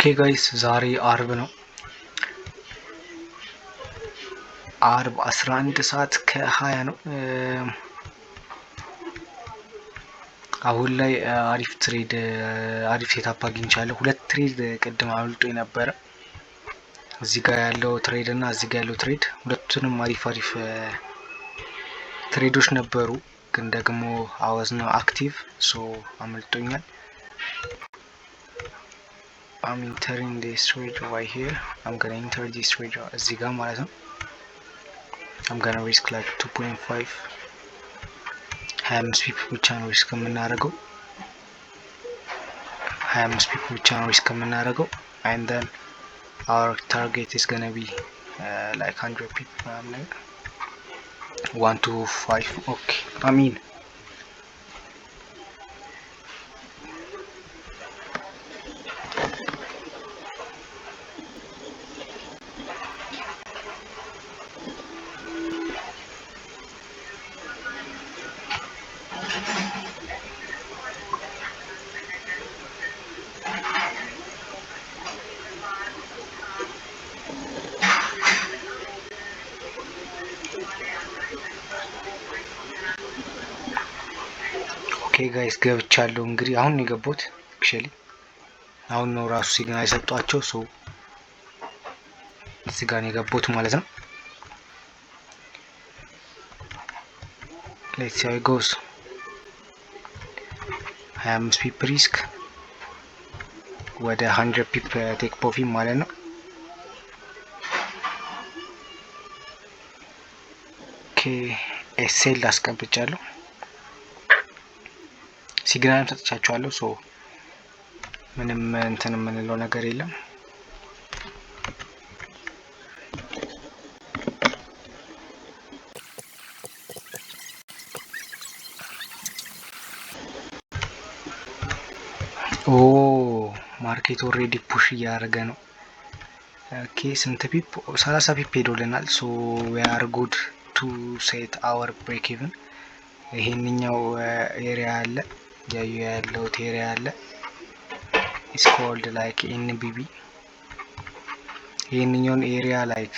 ኦኬ ጋይስ ዛሬ አርብ ነው። አርብ 11 ሰዓት ከ20 ነው። አሁን ላይ አሪፍ ትሬድ አሪፍ ሴታፕ አግኝቻለሁ። ሁለት ትሬድ ቅድም አልጦ የነበረ እዚህ ጋር ያለው ትሬድ እና እዚህ ጋር ያለው ትሬድ ሁለቱንም አሪፍ ትሬዶች ነበሩ፣ ግን ደግሞ አዋዝ ነው አክቲቭ ሶ አመልጦኛል። I'm entering this trade right here. I'm gonna enter this trade እዚህ ጋር ማለት ነው። I'm gonna risk like 2.5 25 ፒፕ ብቻ ነው ሪስክ የምናደርገው 25 ፒፕ ብቻ ነው ሪስክ የምናደርገው and then our target is gonna be like 100 ፒፕ 1 to 5. okay, I mean ኦኬ ጋይስ ገብቻለሁ። እንግዲህ አሁን ነው የገባሁት። አክቹሊ አሁን ነው ራሱ ሲግናል የሰጧቸው ሶ እዚህ ጋር ነው የገባሁት ማለት ነው። ሌትስ ሲ ሃው ኢት ጎስ 25 ፒፕ ሪስክ ወደ 100 ፒፕ ቴክ ፕሮፊት ማለት ነው። ኦኬ ኤስኤል አስቀምጫለሁ። ሲግናል ሰጥቻቸዋለሁ ሶ ምንም እንትን የምንለው ነገር የለም። ኦ ማርኬት ኦሬዲ ፑሽ እያደረገ ነው። ኦኬ ስንት ፒፕ 30 ፒፕ ሄዶልናል ሶ we are good to set our break even። ይሄንኛው ኤሪያ አለ ያለው ኤሪያ አለ is called like NBB። ይሄንኛውን ኤሪያ ላይክ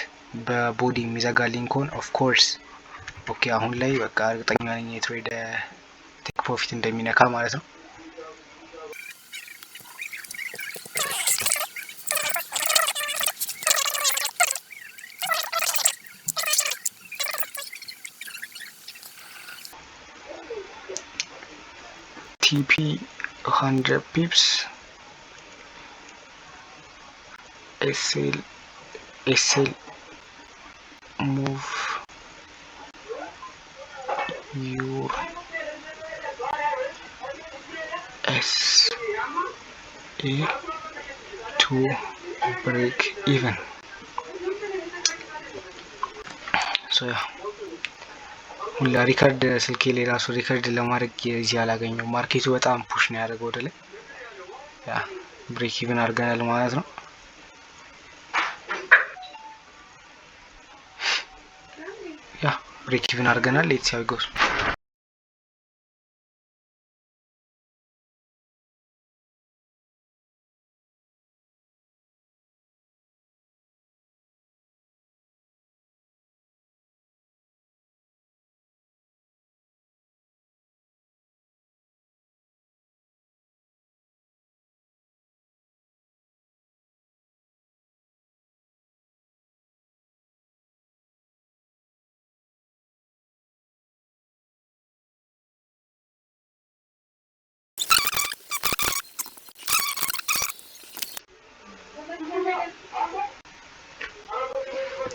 በቦዲ የሚዘጋልኝ ከሆነ ኦፍ ኮርስ ኦኬ አሁን ላይ በቃ እርግጠኛ ነኝ የትሬድ ቴክ ፕሮፊት እንደሚነካ ማለት ነው። TP 100 pips SL move your SA to break even so yeah ሁላ ሪከርድ ስልኬ ላይ ራሱ ሪከርድ ለማድረግ እዚህ አላገኘው። ማርኬቱ በጣም ፑሽ ነው ያደረገው ወደ ላይ። ያ ብሬክ ኢቭን አድርገናል ማለት ነው። ያ ብሬክ ኢቭን አድርገናል። ሌትስ ሃው ኢት ጎስ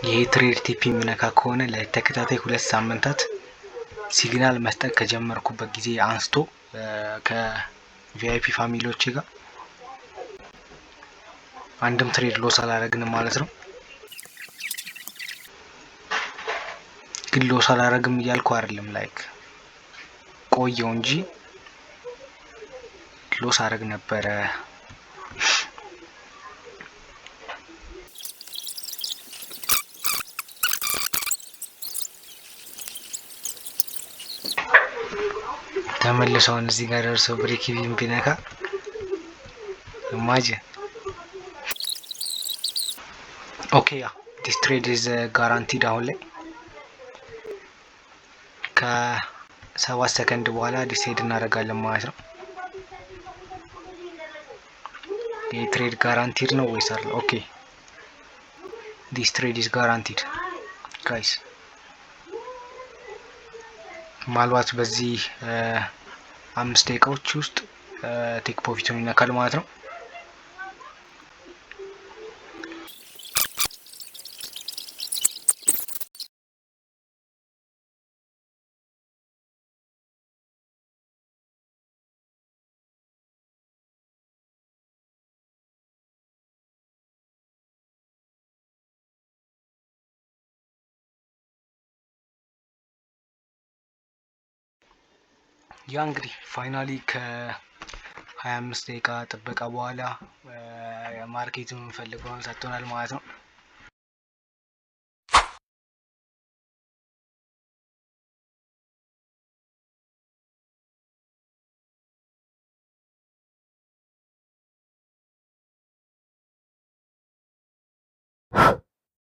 ይሄ ትሬድ ቲፒ የሚነካ ከሆነ ለተከታታይ 2 ሳምንታት ሲግናል መስጠት ከጀመርኩበት ጊዜ አንስቶ ከቪአይፒ ፋሚሊዎች ጋር አንድም ትሬድ ሎስ አላረግንም ማለት ነው። ግን ሎስ አላረግም እያልኩ አይደለም፣ ላይክ ቆየው እንጂ ሎስ አረግ ነበረ። ተመልሰውን እዚህ ጋር ደርሰው ብሬክ ኢቭን ቢነካ ኢማጂን ኦኬ ያ ዲስ ትሬድ ኢዝ ጋራንቲድ። አሁን ላይ ከ7 ሰከንድ በኋላ ዲሳይድ እናደርጋለን ማለት ነው። ይህ ትሬድ ጋራንቲድ ነው ወይስ አይደል? ኦኬ ዲስ ትሬድ ኢዝ ጋራንቲድ ጋይስ። ምናልባት በዚህ 5 ደቂቃዎች ውስጥ ቴክ ፕሮፊቱን ይነካል ማለት ነው። ያ እንግዲህ ፋይናሊ ከ25 ደቂቃ ጥበቃ በኋላ ማርኬቱ የምንፈልገውን ሰጥቶናል ማለት ነው።